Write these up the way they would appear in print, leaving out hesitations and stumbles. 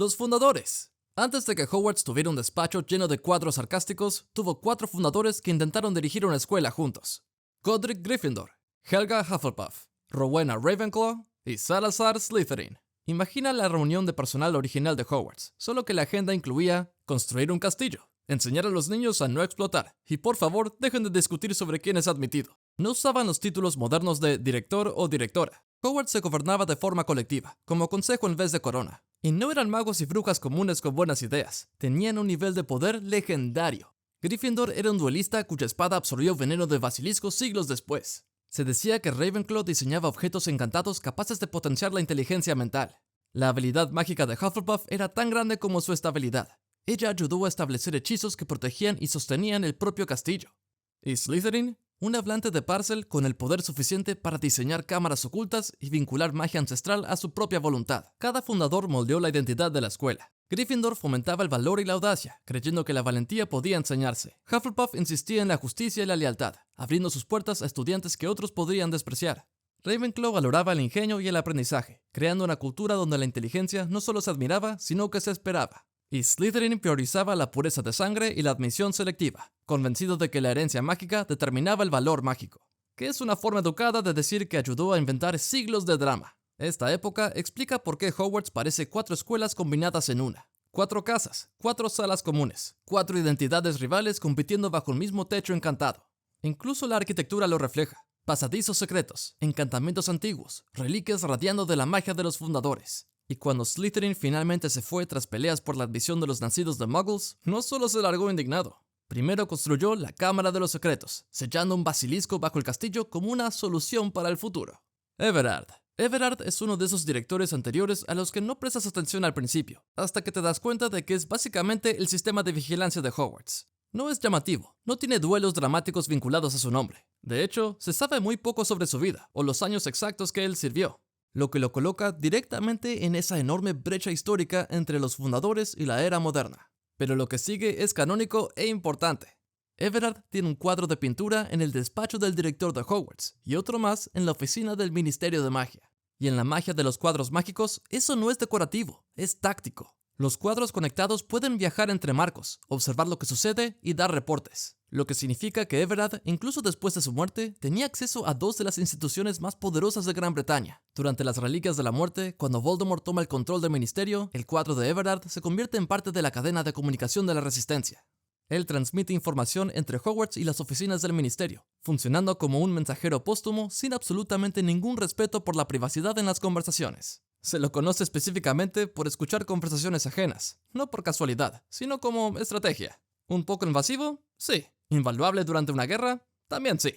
Los fundadores. Antes de que Hogwarts tuviera un despacho lleno de cuadros sarcásticos, tuvo 4 fundadores que intentaron dirigir una escuela juntos. Godric Gryffindor, Helga Hufflepuff, Rowena Ravenclaw y Salazar Slytherin. Imagina la reunión de personal original de Hogwarts, solo que la agenda incluía construir un castillo, enseñar a los niños a no explotar, y por favor dejen de discutir sobre quién es admitido. No usaban los títulos modernos de director o directora. Hogwarts se gobernaba de forma colectiva, como consejo en vez de corona. Y no eran magos y brujas comunes con buenas ideas, tenían un nivel de poder legendario. Gryffindor era un duelista cuya espada absorbió veneno de basilisco siglos después. Se decía que Ravenclaw diseñaba objetos encantados capaces de potenciar la inteligencia mental. La habilidad mágica de Hufflepuff era tan grande como su estabilidad. Ella ayudó a establecer hechizos que protegían y sostenían el propio castillo. ¿Y Slytherin? Un hablante de Parcel con el poder suficiente para diseñar cámaras ocultas y vincular magia ancestral a su propia voluntad. Cada fundador moldeó la identidad de la escuela. Gryffindor fomentaba el valor y la audacia, creyendo que la valentía podía enseñarse. Hufflepuff insistía en la justicia y la lealtad, abriendo sus puertas a estudiantes que otros podrían despreciar. Ravenclaw valoraba el ingenio y el aprendizaje, creando una cultura donde la inteligencia no solo se admiraba, sino que se esperaba. Y Slytherin priorizaba la pureza de sangre y la admisión selectiva, convencido de que la herencia mágica determinaba el valor mágico, que es una forma educada de decir que ayudó a inventar siglos de drama. Esta época explica por qué Hogwarts parece 4 escuelas combinadas en una. 4 casas, 4 salas comunes, 4 identidades rivales compitiendo bajo un mismo techo encantado. Incluso la arquitectura lo refleja. Pasadizos secretos, encantamientos antiguos, reliquias radiando de la magia de los fundadores. Y cuando Slytherin finalmente se fue tras peleas por la admisión de los nacidos de Muggles, no solo se largó indignado. Primero construyó la Cámara de los Secretos, sellando un basilisco bajo el castillo como una solución para el futuro. Everard. Everard es uno de esos directores anteriores a los que no prestas atención al principio, hasta que te das cuenta de que es básicamente el sistema de vigilancia de Hogwarts. No es llamativo, no tiene duelos dramáticos vinculados a su nombre. De hecho, se sabe muy poco sobre su vida, o los años exactos que él sirvió, lo que lo coloca directamente en esa enorme brecha histórica entre los fundadores y la era moderna. Pero lo que sigue es canónico e importante. Everard tiene un cuadro de pintura en el despacho del director de Hogwarts y otro más en la oficina del Ministerio de Magia. Y en la magia de los cuadros mágicos, eso no es decorativo, es táctico. Los cuadros conectados pueden viajar entre marcos, observar lo que sucede y dar reportes. Lo que significa que Everard, incluso después de su muerte, tenía acceso a 2 de las instituciones más poderosas de Gran Bretaña. Durante las Reliquias de la Muerte, cuando Voldemort toma el control del ministerio, el cuadro de Everard se convierte en parte de la cadena de comunicación de la Resistencia. Él transmite información entre Hogwarts y las oficinas del ministerio, funcionando como un mensajero póstumo sin absolutamente ningún respeto por la privacidad en las conversaciones. Se lo conoce específicamente por escuchar conversaciones ajenas, no por casualidad, sino como estrategia. ¿Un poco invasivo? Sí. ¿Invaluable durante una guerra? También sí.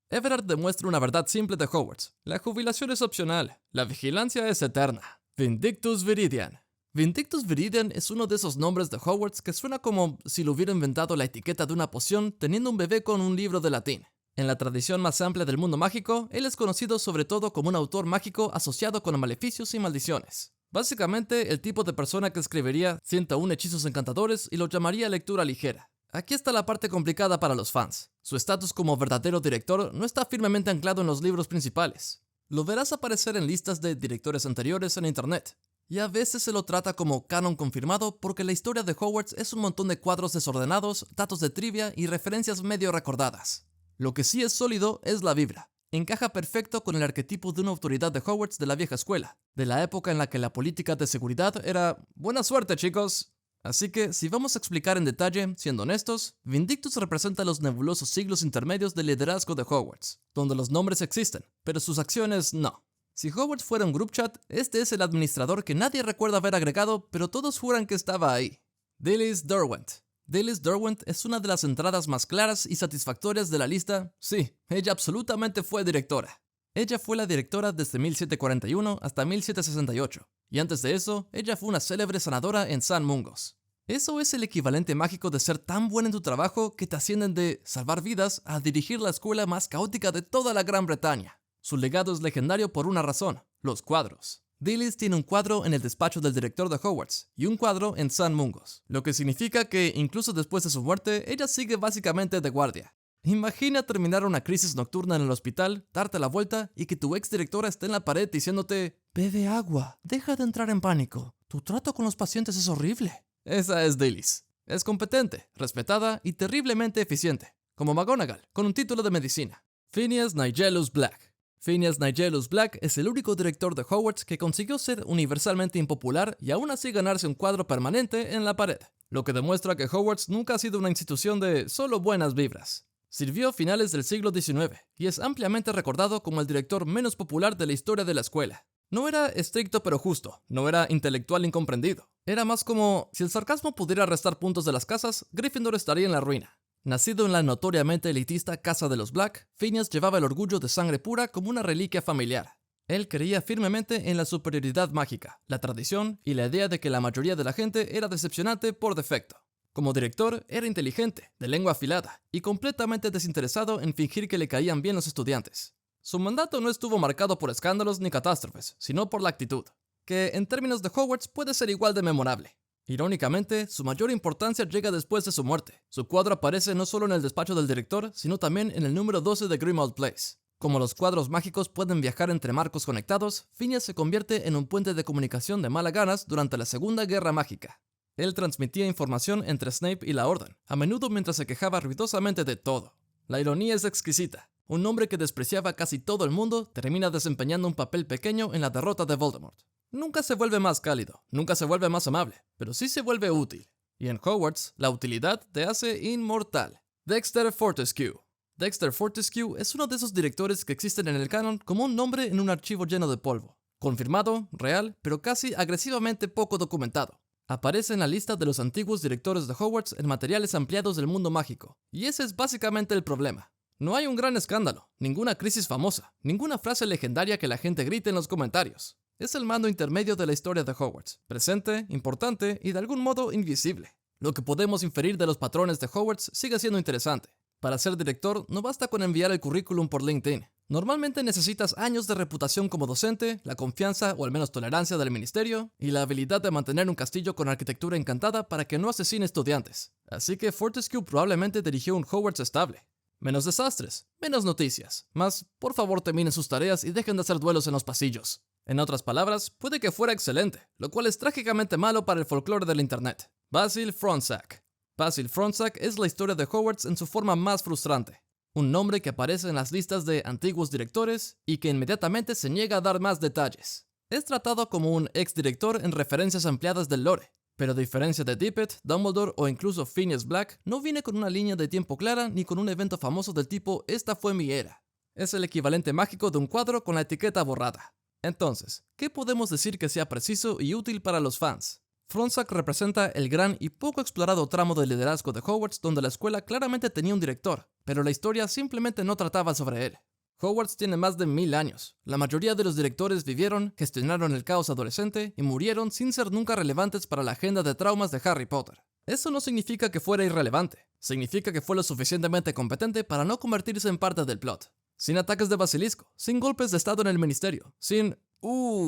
Everard demuestra una verdad simple de Hogwarts. La jubilación es opcional, la vigilancia es eterna. Vindictus Viridian. Vindictus Viridian es uno de esos nombres de Hogwarts que suena como si lo hubiera inventado la etiqueta de una poción teniendo un bebé con un libro de latín. En la tradición más amplia del mundo mágico, él es conocido sobre todo como un autor mágico asociado con maleficios y maldiciones. Básicamente, el tipo de persona que escribiría 101 hechizos encantadores y lo llamaría lectura ligera. Aquí está la parte complicada para los fans. Su estatus como verdadero director no está firmemente anclado en los libros principales. Lo verás aparecer en listas de directores anteriores en internet. Y a veces se lo trata como canon confirmado porque la historia de Hogwarts es un montón de cuadros desordenados, datos de trivia y referencias medio recordadas. Lo que sí es sólido es la vibra. Encaja perfecto con el arquetipo de una autoridad de Hogwarts de la vieja escuela, de la época en la que la política de seguridad era «buena suerte, chicos». Así que, si vamos a explicar en detalle, siendo honestos, Vindictus representa los nebulosos siglos intermedios del liderazgo de Hogwarts, donde los nombres existen, pero sus acciones no. Si Hogwarts fuera un group chat, este es el administrador que nadie recuerda haber agregado, pero todos juran que estaba ahí. Dilys Derwent. Dilys Derwent es una de las entradas más claras y satisfactorias de la lista. Sí, ella absolutamente fue directora. Ella fue la directora desde 1741 hasta 1768, y antes de eso, ella fue una célebre sanadora en San Mungos. Eso es el equivalente mágico de ser tan buena en tu trabajo que te ascienden de salvar vidas a dirigir la escuela más caótica de toda la Gran Bretaña. Su legado es legendario por una razón: los cuadros. Dilys tiene un cuadro en el despacho del director de Hogwarts y un cuadro en San Mungos, lo que significa que incluso después de su muerte, ella sigue básicamente de guardia. Imagina terminar una crisis nocturna en el hospital, darte la vuelta y que tu ex directora esté en la pared diciéndote «Bebe agua, deja de entrar en pánico, Tu trato con los pacientes es horrible. Esa es Dilys. Es competente, respetada y terriblemente eficiente, como McGonagall, con un título de medicina. Phineas Nigellus Black. Phineas Nigellus Black es el único director de Hogwarts que consiguió ser universalmente impopular y aún así ganarse un cuadro permanente en la pared, lo que demuestra que Hogwarts nunca ha sido una institución de solo buenas vibras. Sirvió a finales del siglo XIX y es ampliamente recordado como el director menos popular de la historia de la escuela. No era estricto pero justo, no era intelectual incomprendido. Era más como, si el sarcasmo pudiera restar puntos de las casas, Gryffindor estaría en la ruina. Nacido en la notoriamente elitista Casa de los Black, Phineas llevaba el orgullo de sangre pura como una reliquia familiar. Él creía firmemente en la superioridad mágica, la tradición y la idea de que la mayoría de la gente era decepcionante por defecto. Como director, era inteligente, de lengua afilada y completamente desinteresado en fingir que le caían bien los estudiantes. Su mandato no estuvo marcado por escándalos ni catástrofes, sino por la actitud, que en términos de Hogwarts puede ser igual de memorable. Irónicamente, su mayor importancia llega después de su muerte. Su cuadro aparece no solo en el despacho del director, sino también en el número 12 de Grimmauld Place. Como los cuadros mágicos pueden viajar entre marcos conectados, Phineas se convierte en un puente de comunicación de mala ganas durante la Segunda Guerra Mágica. Él transmitía información entre Snape y la Orden, a menudo mientras se quejaba ruidosamente de todo. La ironía es exquisita. Un hombre que despreciaba a casi todo el mundo termina desempeñando un papel pequeño en la derrota de Voldemort. Nunca se vuelve más cálido, nunca se vuelve más amable, pero sí se vuelve útil. Y en Hogwarts, la utilidad te hace inmortal. Dexter Fortescue. Dexter Fortescue es uno de esos directores que existen en el canon como un nombre en un archivo lleno de polvo. Confirmado, real, pero casi agresivamente poco documentado. Aparece en la lista de los antiguos directores de Hogwarts en materiales ampliados del mundo mágico. Y ese es básicamente el problema. No hay un gran escándalo, ninguna crisis famosa, ninguna frase legendaria que la gente grite en los comentarios. Es el mando intermedio de la historia de Hogwarts, presente, importante y de algún modo invisible. Lo que podemos inferir de los patrones de Hogwarts sigue siendo interesante. Para ser director, no basta con enviar el currículum por LinkedIn. Normalmente necesitas años de reputación como docente, la confianza o al menos tolerancia del ministerio, y la habilidad de mantener un castillo con arquitectura encantada para que no asesine estudiantes. Así que Fortescue probablemente dirigió un Hogwarts estable. Menos desastres, menos noticias, más por favor terminen sus tareas y dejen de hacer duelos en los pasillos. En otras palabras, puede que fuera excelente, lo cual es trágicamente malo para el folclore del internet. Basil Fronsack. Basil Fronsack es la historia de Hogwarts en su forma más frustrante. Un nombre que aparece en las listas de antiguos directores y que inmediatamente se niega a dar más detalles. Es tratado como un exdirector en referencias ampliadas del lore, pero a diferencia de Tippett, Dumbledore o incluso Phineas Black, no viene con una línea de tiempo clara ni con un evento famoso del tipo "esta fue mi era". Es el equivalente mágico de un cuadro con la etiqueta borrada. Entonces, ¿qué podemos decir que sea preciso y útil para los fans? Fronsack representa el gran y poco explorado tramo de liderazgo de Hogwarts donde la escuela claramente tenía un director, pero la historia simplemente no trataba sobre él. Hogwarts tiene más de 1000 años. La mayoría de los directores vivieron, gestionaron el caos adolescente y murieron sin ser nunca relevantes para la agenda de traumas de Harry Potter. Eso no significa que fuera irrelevante. Significa que fue lo suficientemente competente para no convertirse en parte del plot. Sin ataques de basilisco, sin golpes de estado en el ministerio, sin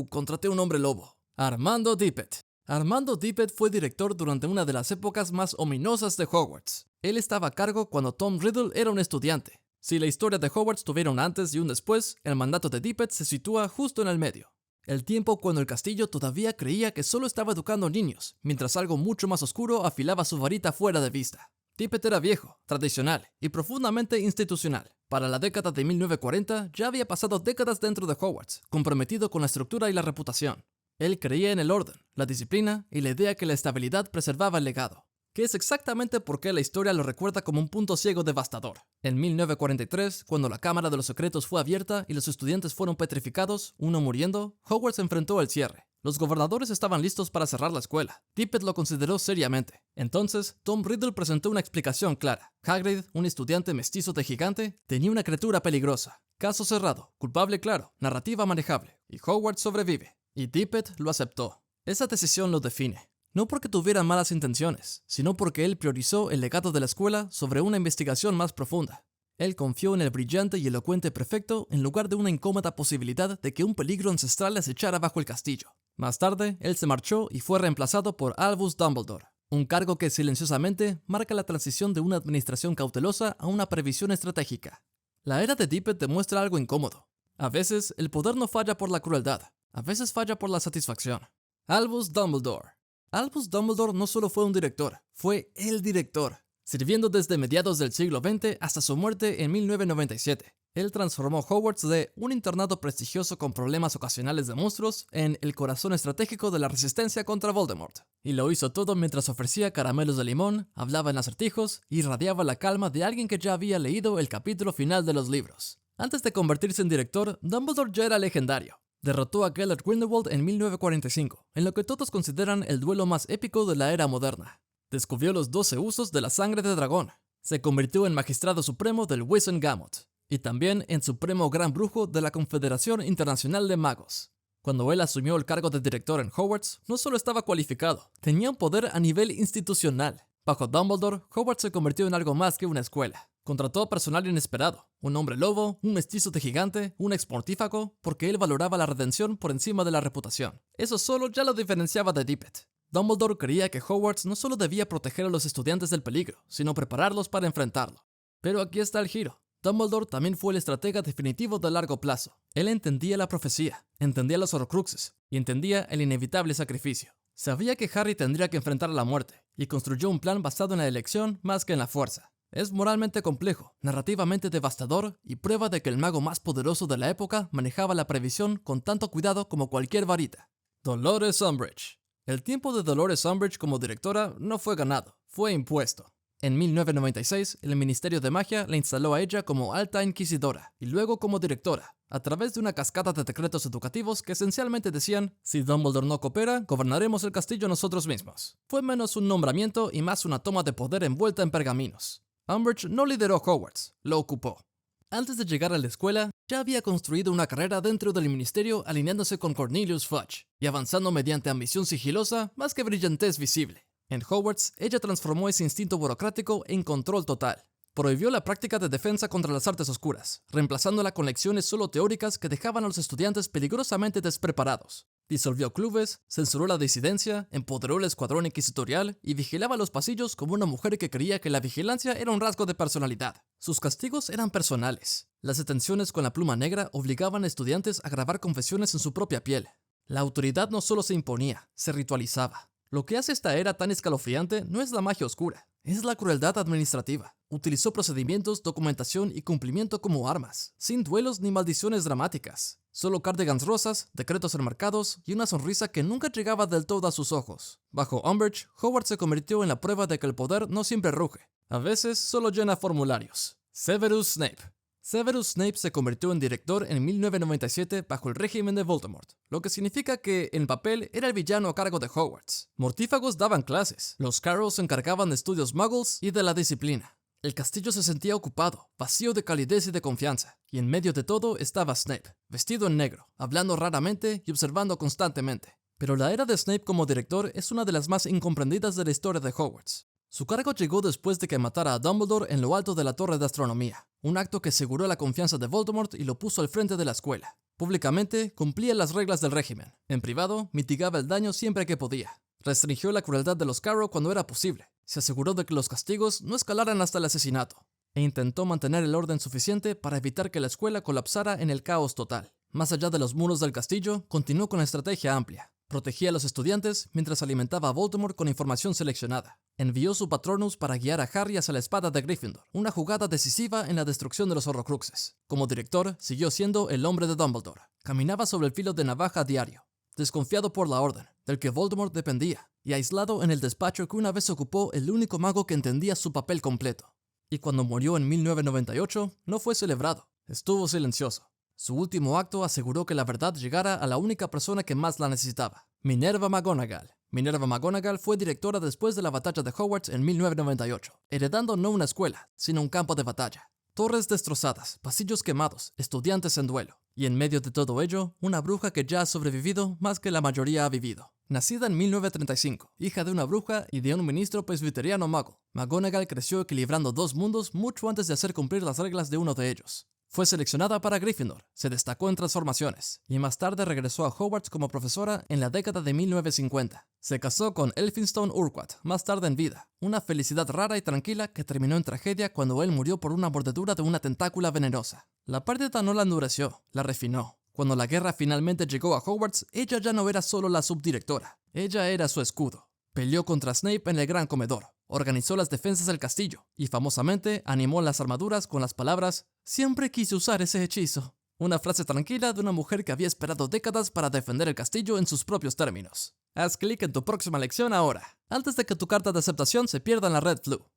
contraté un hombre lobo. Armando Tippett. Armando Tippett fue director durante una de las épocas más ominosas de Hogwarts. Él estaba a cargo cuando Tom Riddle era un estudiante. Si la historia de Hogwarts tuviera un antes y un después, el mandato de Tippett se sitúa justo en el medio. El tiempo cuando el castillo todavía creía que solo estaba educando niños, mientras algo mucho más oscuro afilaba su varita fuera de vista. Tippett era viejo, tradicional y profundamente institucional. Para la década de 1940 ya había pasado décadas dentro de Hogwarts, comprometido con la estructura y la reputación. Él creía en el orden, la disciplina y la idea que la estabilidad preservaba el legado, que es exactamente por qué la historia lo recuerda como un punto ciego devastador. En 1943, cuando la Cámara de los Secretos fue abierta y los estudiantes fueron petrificados, uno muriendo, Hogwarts enfrentó el cierre. Los gobernadores estaban listos para cerrar la escuela. Tippett lo consideró seriamente. Entonces, Tom Riddle presentó una explicación clara. Hagrid, un estudiante mestizo de gigante, tenía una criatura peligrosa. Caso cerrado, culpable claro, narrativa manejable, y Hogwarts sobrevive. Y Tippett lo aceptó. Esa decisión lo define. No porque tuviera malas intenciones, sino porque él priorizó el legado de la escuela sobre una investigación más profunda. Él confió en el brillante y elocuente prefecto en lugar de una incómoda posibilidad de que un peligro ancestral les echara bajo el castillo. Más tarde, él se marchó y fue reemplazado por Albus Dumbledore, un cargo que silenciosamente marca la transición de una administración cautelosa a una previsión estratégica. La era de Tippett demuestra algo incómodo. A veces, el poder no falla por la crueldad, a veces falla por la satisfacción. Albus Dumbledore. Albus Dumbledore no solo fue un director, fue el director, sirviendo desde mediados del siglo XX hasta su muerte en 1997. Él transformó Hogwarts de un internado prestigioso con problemas ocasionales de monstruos en el corazón estratégico de la resistencia contra Voldemort. Y lo hizo todo mientras ofrecía caramelos de limón, hablaba en acertijos y irradiaba la calma de alguien que ya había leído el capítulo final de los libros. Antes de convertirse en director, Dumbledore ya era legendario. Derrotó a Gellert Grindelwald en 1945, en lo que todos consideran el duelo más épico de la era moderna. Descubrió los 12 usos de la sangre de dragón. Se convirtió en magistrado supremo del Wizengamot y también en supremo gran brujo de la Confederación Internacional de Magos. Cuando él asumió el cargo de director en Hogwarts, no solo estaba cualificado, tenía un poder a nivel institucional. Bajo Dumbledore, Hogwarts se convirtió en algo más que una escuela. Contrató a personal inesperado, un hombre lobo, un mestizo de gigante, un ex-mortífago, porque él valoraba la redención por encima de la reputación. Eso solo ya lo diferenciaba de Dippet. Dumbledore creía que Hogwarts no solo debía proteger a los estudiantes del peligro, sino prepararlos para enfrentarlo. Pero aquí está el giro. Dumbledore también fue el estratega definitivo de largo plazo. Él entendía la profecía, entendía los Horcruxes y entendía el inevitable sacrificio. Sabía que Harry tendría que enfrentar a la muerte y construyó un plan basado en la elección más que en la fuerza. Es moralmente complejo, narrativamente devastador y prueba de que el mago más poderoso de la época manejaba la previsión con tanto cuidado como cualquier varita. Dolores Umbridge. El tiempo de Dolores Umbridge como directora no fue ganado, fue impuesto. En 1996, el Ministerio de Magia la instaló a ella como alta inquisidora y luego como directora, a través de una cascada de decretos educativos que esencialmente decían: si Dumbledore no coopera, gobernaremos el castillo nosotros mismos. Fue menos un nombramiento y más una toma de poder envuelta en pergaminos. Umbridge no lideró Hogwarts, lo ocupó. Antes de llegar a la escuela, ya había construido una carrera dentro del ministerio alineándose con Cornelius Fudge y avanzando mediante ambición sigilosa más que brillantez visible. En Hogwarts, ella transformó ese instinto burocrático en control total. Prohibió la práctica de defensa contra las artes oscuras, reemplazándola con lecciones solo teóricas que dejaban a los estudiantes peligrosamente despreparados. Disolvió clubes, censuró la disidencia, empoderó el escuadrón inquisitorial y vigilaba los pasillos como una mujer que creía que la vigilancia era un rasgo de personalidad. Sus castigos eran personales. Las detenciones con la pluma negra obligaban a estudiantes a grabar confesiones en su propia piel. La autoridad no solo se imponía, se ritualizaba. Lo que hace esta era tan escalofriante no es la magia oscura, es la crueldad administrativa. Utilizó procedimientos, documentación y cumplimiento como armas, sin duelos ni maldiciones dramáticas. Solo cardigans rosas, decretos enmarcados y una sonrisa que nunca llegaba del todo a sus ojos. Bajo Umbridge, Hogwarts se convirtió en la prueba de que el poder no siempre ruge. A veces solo llena formularios. Severus Snape. Severus Snape se convirtió en director en 1997 bajo el régimen de Voldemort, lo que significa que, en papel, era el villano a cargo de Hogwarts. Mortífagos daban clases, los Carrows se encargaban de estudios muggles y de la disciplina. El castillo se sentía ocupado, vacío de calidez y de confianza, y en medio de todo estaba Snape, vestido en negro, hablando raramente y observando constantemente. Pero la era de Snape como director es una de las más incomprendidas de la historia de Hogwarts. Su cargo llegó después de que matara a Dumbledore en lo alto de la Torre de Astronomía, un acto que aseguró la confianza de Voldemort y lo puso al frente de la escuela. Públicamente, cumplía las reglas del régimen. En privado, mitigaba el daño siempre que podía. Restringió la crueldad de los Carrow cuando era posible. Se aseguró de que los castigos no escalaran hasta el asesinato. E intentó mantener el orden suficiente para evitar que la escuela colapsara en el caos total. Más allá de los muros del castillo, continuó con la estrategia amplia. Protegía a los estudiantes mientras alimentaba a Voldemort con información seleccionada. Envió su Patronus para guiar a Harry hacia la espada de Gryffindor, una jugada decisiva en la destrucción de los Horrocruxes. Como director, siguió siendo el hombre de Dumbledore. Caminaba sobre el filo de navaja a diario, desconfiado por la orden, del que Voldemort dependía, y aislado en el despacho que una vez ocupó el único mago que entendía su papel completo. Y cuando murió en 1998, no fue celebrado, estuvo silencioso. Su último acto aseguró que la verdad llegara a la única persona que más la necesitaba, Minerva McGonagall. Minerva McGonagall fue directora después de la batalla de Hogwarts en 1998, heredando no una escuela, sino un campo de batalla. Torres destrozadas, pasillos quemados, estudiantes en duelo. Y en medio de todo ello, una bruja que ya ha sobrevivido más que la mayoría ha vivido. Nacida en 1935, hija de una bruja y de un ministro presbiteriano mago, McGonagall creció equilibrando dos mundos mucho antes de hacer cumplir las reglas de uno de ellos. Fue seleccionada para Gryffindor, se destacó en transformaciones, y más tarde regresó a Hogwarts como profesora en la década de 1950. Se casó con Elphinstone Urquhart, más tarde en vida, una felicidad rara y tranquila que terminó en tragedia cuando él murió por una mordedura de una tentácula venenosa. La pérdida no la endureció, la refinó. Cuando la guerra finalmente llegó a Hogwarts, ella ya no era solo la subdirectora, ella era su escudo. Peleó contra Snape en el Gran Comedor, organizó las defensas del castillo y famosamente animó las armaduras con las palabras «Siempre quise usar ese hechizo». Una frase tranquila de una mujer que había esperado décadas para defender el castillo en sus propios términos. Haz clic en tu próxima lección ahora, antes de que tu carta de aceptación se pierda en la Red Floo.